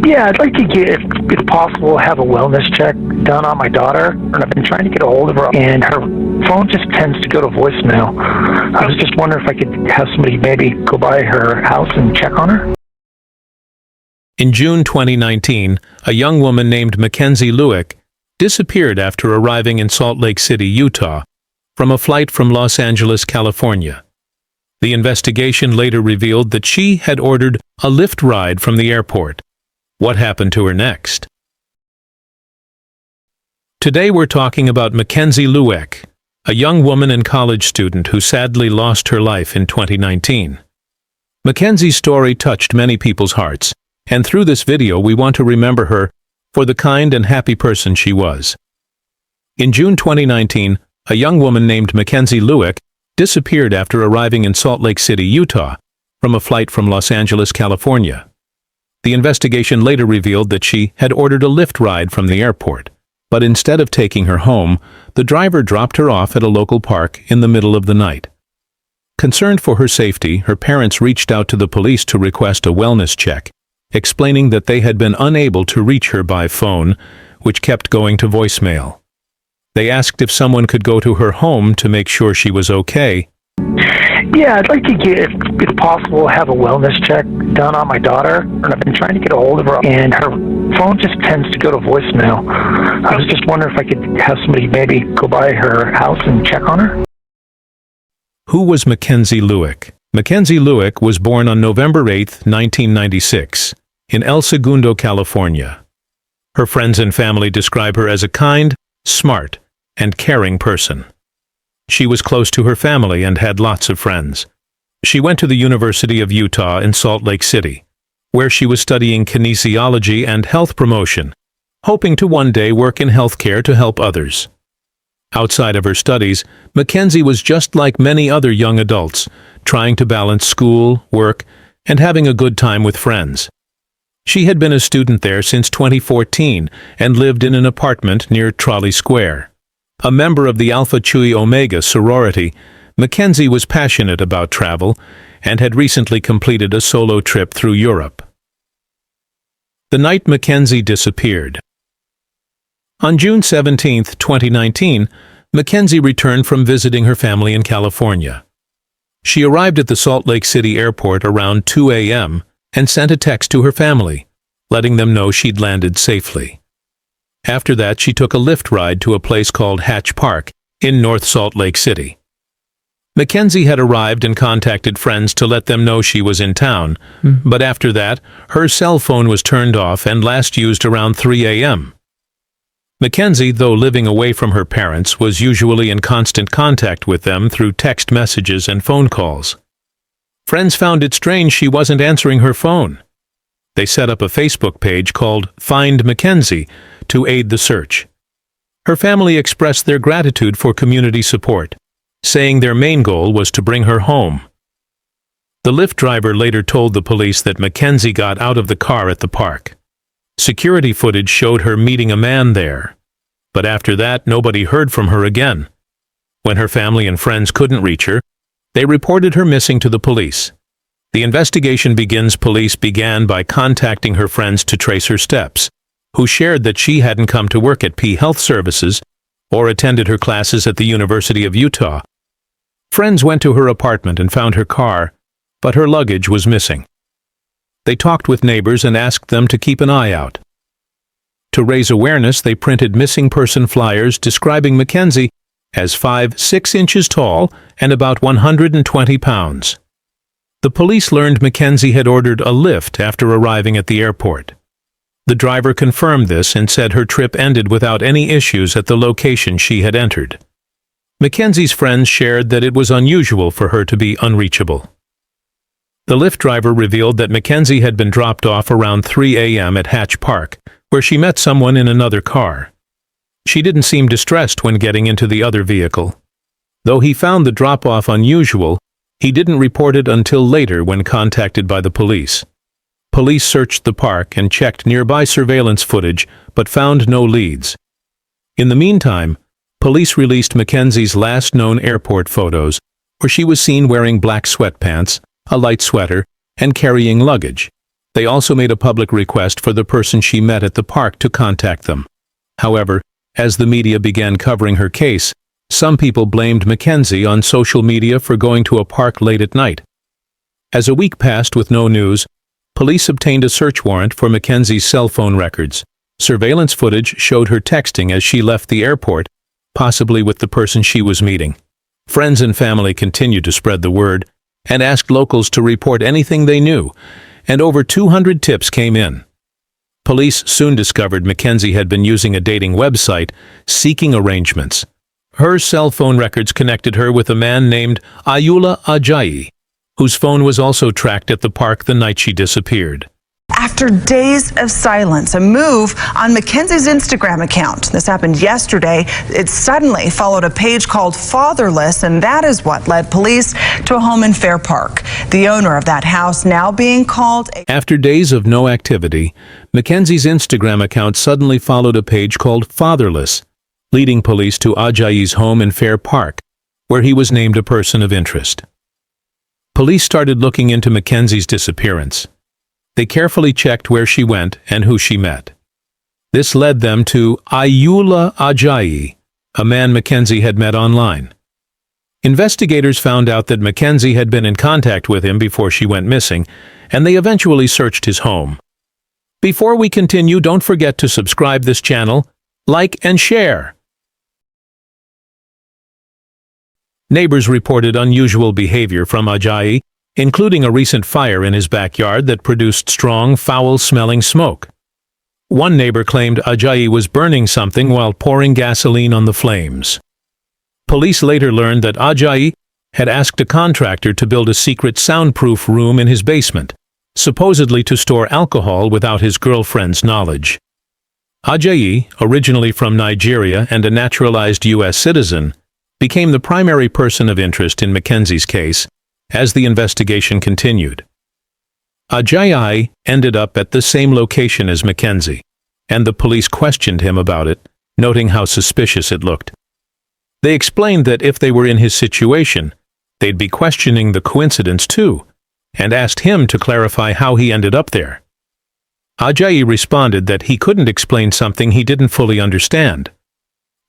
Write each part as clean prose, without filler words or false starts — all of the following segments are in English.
Yeah, I'd like to get, if possible, have a wellness check done on my daughter. And I've been trying to get a hold of her, and her phone just tends to go to voicemail. I was just wondering if I could have somebody maybe go by her house and check on her. In June 2019, a young woman named Mackenzie Lueck disappeared after arriving in Salt Lake City, Utah, from a flight from Los Angeles, California. The investigation later revealed that she had ordered a Lyft ride from the airport. What happened to her next? Today we're talking about Mackenzie Lueck, a young woman and college student who sadly lost her life in 2019. Mackenzie's story touched many people's hearts, and through this video we want to remember her for the kind and happy person she was. In June 2019, a young woman named Mackenzie Lueck disappeared after arriving in Salt Lake City, Utah, from a flight from Los Angeles, California. The investigation later revealed that she had ordered a Lyft ride from the airport, but instead of taking her home, the driver dropped her off at a local park in the middle of the night. Concerned for her safety, her parents reached out to the police to request a wellness check, explaining that they had been unable to reach her by phone, which kept going to voicemail. They asked if someone could go to her home to make sure she was okay. Yeah, I'd like to get, if possible, have a wellness check done on my daughter. And I've been trying to get a hold of her, and her phone just tends to go to voicemail. I was just wondering if I could have somebody maybe go by her house and check on her. Who was Mackenzie Lueck? Mackenzie Lueck was born on November 8, 1996, in El Segundo, California. Her friends and family describe her as a kind, smart, and caring person. She was close to her family and had lots of friends. She went to the University of Utah in Salt Lake City, where she was studying kinesiology and health promotion, hoping to one day work in healthcare to help others. Outside of her studies, Mackenzie was just like many other young adults, trying to balance school, work, and having a good time with friends. She had been a student there since 2014 and lived in an apartment near Trolley Square. A member of the Alpha Chi Omega sorority, Mackenzie was passionate about travel and had recently completed a solo trip through Europe. The night Mackenzie disappeared. On June 17, 2019, Mackenzie returned from visiting her family in California. She arrived at the Salt Lake City airport around 2 a.m. and sent a text to her family, letting them know she'd landed safely. After that, she took a Lyft ride to a place called Hatch Park in North Salt Lake City. Mackenzie had arrived and contacted friends to let them know she was in town, but after that, her cell phone was turned off and last used around 3 a.m. Mackenzie, though living away from her parents, was usually in constant contact with them through text messages and phone calls. Friends found it strange she wasn't answering her phone. They set up a Facebook page called Find Mackenzie to aid the search. Her family expressed their gratitude for community support, saying their main goal was to bring her home. The Lyft driver later told the police that Mackenzie got out of the car at the park. Security footage showed her meeting a man there, but after that nobody heard from her again. When her family and friends couldn't reach her, they reported her missing to the police. The investigation police began by contacting her friends to trace her steps, who shared that she hadn't come to work at P Health Services or attended her classes at the University of Utah. Friends went to her apartment and found her car, but her luggage was missing. They talked with neighbors and asked them to keep an eye out. To raise awareness, they printed missing person flyers describing Mackenzie as 5'6" inches tall and about 120 pounds. The police learned Mackenzie had ordered a Lyft after arriving at the airport. The driver confirmed this and said her trip ended without any issues at the location she had entered. Mackenzie's friends shared that it was unusual for her to be unreachable. The Lyft driver revealed that Mackenzie had been dropped off around 3 a.m. at Hatch Park, where she met someone in another car. She didn't seem distressed when getting into the other vehicle. Though he found the drop-off unusual, he didn't report it until later when contacted by the police. Police searched the park and checked nearby surveillance footage, but found no leads. In the meantime, police released Mackenzie's last known airport photos, where she was seen wearing black sweatpants, a light sweater, and carrying luggage. They also made a public request for the person she met at the park to contact them. However, as the media began covering her case, some people blamed Mackenzie on social media for going to a park late at night. As a week passed with no news, police obtained a search warrant for Mackenzie's cell phone records. Surveillance footage showed her texting as she left the airport, possibly with the person she was meeting. Friends and family continued to spread the word and asked locals to report anything they knew, and over 200 tips came in. Police soon discovered Mackenzie had been using a dating website, seeking arrangements. Her cell phone records connected her with a man named Ayoola Ajayi, whose phone was also tracked at the park the night she disappeared. After days of silence, a move on Mackenzie's Instagram account. This happened yesterday. It suddenly followed a page called Fatherless, and that is what led police to a home in Fair Park. The owner of that house now being called. After days of no activity, Mackenzie's Instagram account suddenly followed a page called Fatherless, leading police to Ajayi's home in Fair Park, where he was named a person of interest. Police started looking into Mackenzie's disappearance. They carefully checked where she went and who she met. This led them to Ayoola Ajayi, a man Mackenzie had met online. Investigators found out that Mackenzie had been in contact with him before she went missing, and they eventually searched his home. Before we continue, don't forget to subscribe this channel, like and share. Neighbors reported unusual behavior from Ajayi, including a recent fire in his backyard that produced strong, foul-smelling smoke. One neighbor claimed Ajayi was burning something while pouring gasoline on the flames. Police later learned that Ajayi had asked a contractor to build a secret soundproof room in his basement, supposedly to store alcohol without his girlfriend's knowledge. Ajayi, originally from Nigeria and a naturalized U.S. citizen, became the primary person of interest in Mackenzie's case as the investigation continued. Ajayi ended up at the same location as Mackenzie, and the police questioned him about it, noting how suspicious it looked. They explained that if they were in his situation, they'd be questioning the coincidence too, and asked him to clarify how he ended up there. Ajayi responded that he couldn't explain something he didn't fully understand.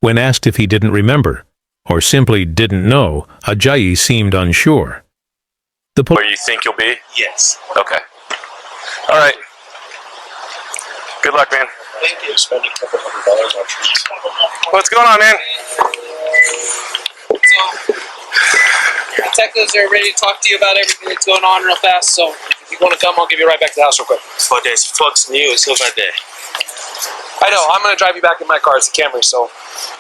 When asked if he didn't remember, or simply didn't know, Ajayi seemed unsure. Where you think you'll be? Yes. Okay. All right. Good luck, man. Thank you. Spending a couple $100 on trees. What's going on, man? So, detectives are ready to talk to you about everything that's going on real fast, so if you want to come, I'll give you right back to the house real quick. But there's Fox News over there. I know, I'm going to drive you back in my car. It's a Camry, so...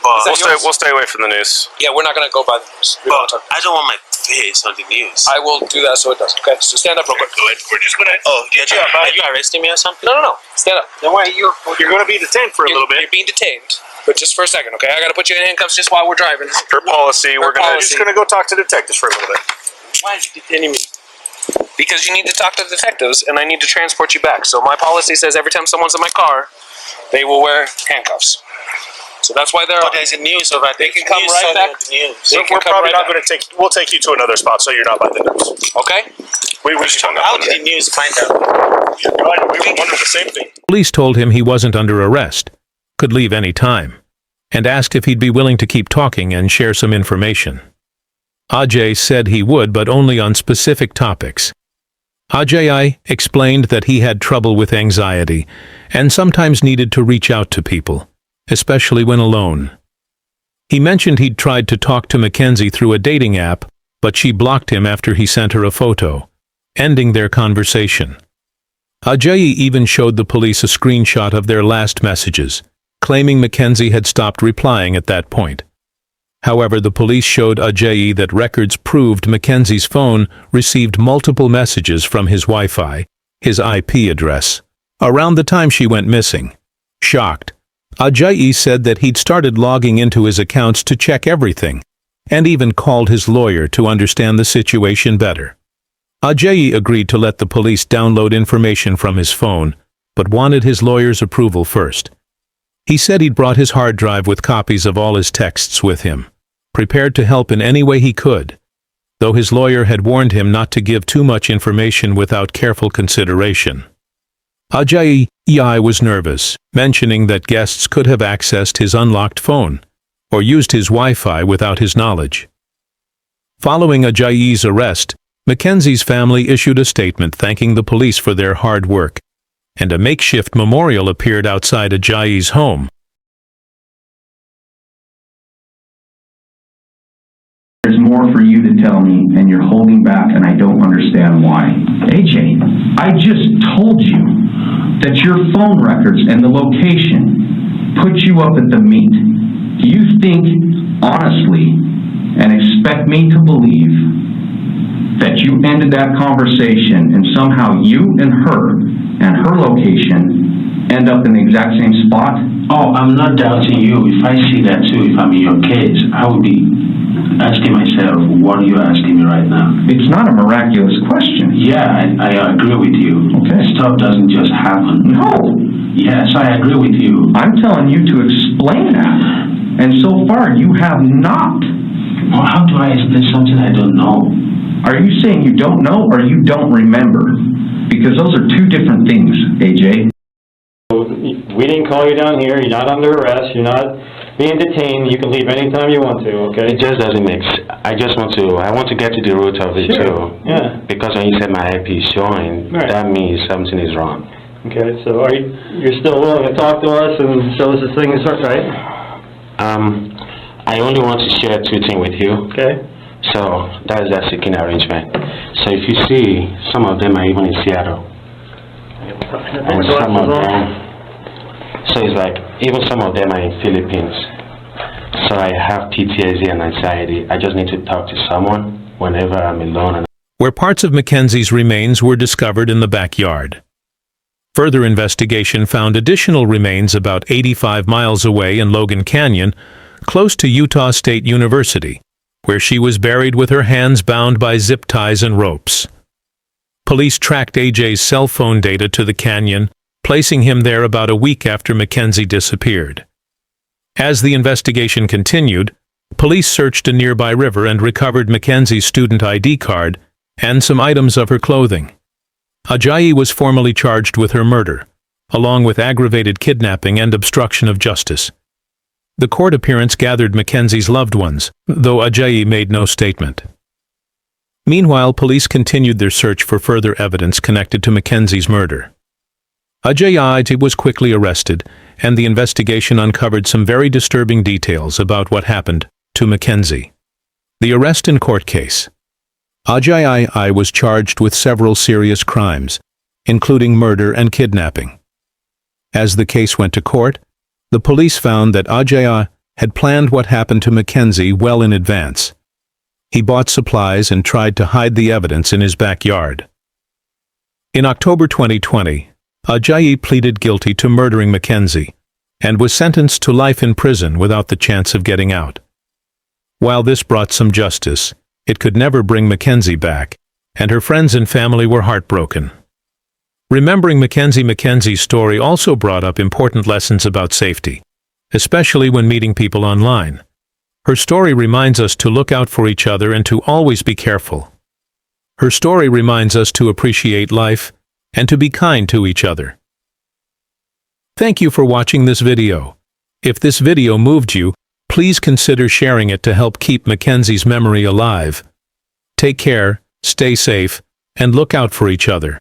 We'll stay away from the news. Yeah, we're not going to go by the news. But I don't want my face on the news. I will do that so it does, okay? So stand up real quick. We're just gonna... Oh, are you arresting me or something? No. Stand up. Then why you're gonna be detained for a little bit. You're being detained, but just for a second, okay? I got to put you in handcuffs just while we're driving. Per policy, we're just gonna go talk to detectives for a little bit. Why is you detaining me? Because you need to talk to the detectives, and I need to transport you back. So my policy says every time someone's in my car, they will wear handcuffs. So that's why they're... But there's a news over there. They can come right back. We're probably not going to take... We'll take you to another spot so you're not by the news. Okay? We just hung up How on did that. the news find out? We wondered the same thing. Police told him he wasn't under arrest, could leave any time, and asked if he'd be willing to keep talking and share some information. Ajay said he would, but only on specific topics. Ajayi explained that he had trouble with anxiety and sometimes needed to reach out to people, especially when alone. He mentioned he'd tried to talk to Mackenzie through a dating app, but she blocked him after he sent her a photo, ending their conversation. Ajayi even showed the police a screenshot of their last messages, claiming Mackenzie had stopped replying at that point. However, the police showed Ajayi that records proved Mackenzie's phone received multiple messages from his Wi-Fi, his IP address, around the time she went missing. Shocked, Ajayi said that he'd started logging into his accounts to check everything, and even called his lawyer to understand the situation better. Ajayi agreed to let the police download information from his phone, but wanted his lawyer's approval first. He said he'd brought his hard drive with copies of all his texts with him, prepared to help in any way he could, though his lawyer had warned him not to give too much information without careful consideration. Ajayi was nervous, mentioning that guests could have accessed his unlocked phone or used his Wi-Fi without his knowledge. Following Ajayi's arrest, Mackenzie's family issued a statement thanking the police for their hard work, and a makeshift memorial appeared outside Ajayi's home. There's more for you to tell me, and you're holding back, and I don't understand why. AJ, I just told you that your phone records and the location put you up at the meet. Do you think, honestly, and expect me to believe that you ended that conversation and somehow you and her location end up in the exact same spot? Oh, I'm not doubting you. If I see that too, if I'm in your case, I would be asking myself, what are you asking me right now? It's not a miraculous question. Yeah, I agree with you. Okay. Stuff doesn't just happen. No. Yes, I agree with you. I'm telling you to explain that. And so far, you have not. Well, how do I explain something I don't know? Are you saying you don't know or you don't remember? Because those are two different things, AJ. We didn't call you down here. You're not under arrest. You're not being detained. You can leave anytime you want to, okay? It just doesn't make sense. I want to get to the root of it too. Yeah. Because when you said my IP is showing, right, that means something is wrong. Okay, so you're still willing to talk to us and show us this thing is right? I only want to share two things with you. Okay. So that is that seeking arrangement. So if you see, some of them are even in Seattle. And some of them, so it's like, even some of them are in Philippines. So I have PTSD and anxiety. I just need to talk to someone whenever I'm alone. Where parts of Mackenzie's remains were discovered in the backyard. Further investigation found additional remains about 85 miles away in Logan Canyon, close to Utah State University, where she was buried with her hands bound by zip ties and ropes. Police tracked AJ's cell phone data to the canyon, placing him there about a week after Mackenzie disappeared. As the investigation continued, police searched a nearby river and recovered Mackenzie's student ID card and some items of her clothing. Ajayi was formally charged with her murder, along with aggravated kidnapping and obstruction of justice. The court appearance gathered Mackenzie's loved ones, though Ajayi made no statement. Meanwhile, police continued their search for further evidence connected to Mackenzie's murder. Ajayi was quickly arrested, and the investigation uncovered some very disturbing details about what happened to Mackenzie. The arrest and court case. Ajayi was charged with several serious crimes, including murder and kidnapping. As the case went to court, the police found that Ajayi had planned what happened to Mackenzie well in advance. He bought supplies and tried to hide the evidence in his backyard. In October 2020, Ajayi pleaded guilty to murdering Mackenzie and was sentenced to life in prison without the chance of getting out. While this brought some justice, it could never bring Mackenzie back, and her friends and family were heartbroken. Remembering Mackenzie's story also brought up important lessons about safety, especially when meeting people online. Her story reminds us to look out for each other and to always be careful. Her story reminds us to appreciate life and to be kind to each other. Thank you for watching this video. If this video moved you, please consider sharing it to help keep Mackenzie's memory alive. Take care, stay safe, and look out for each other.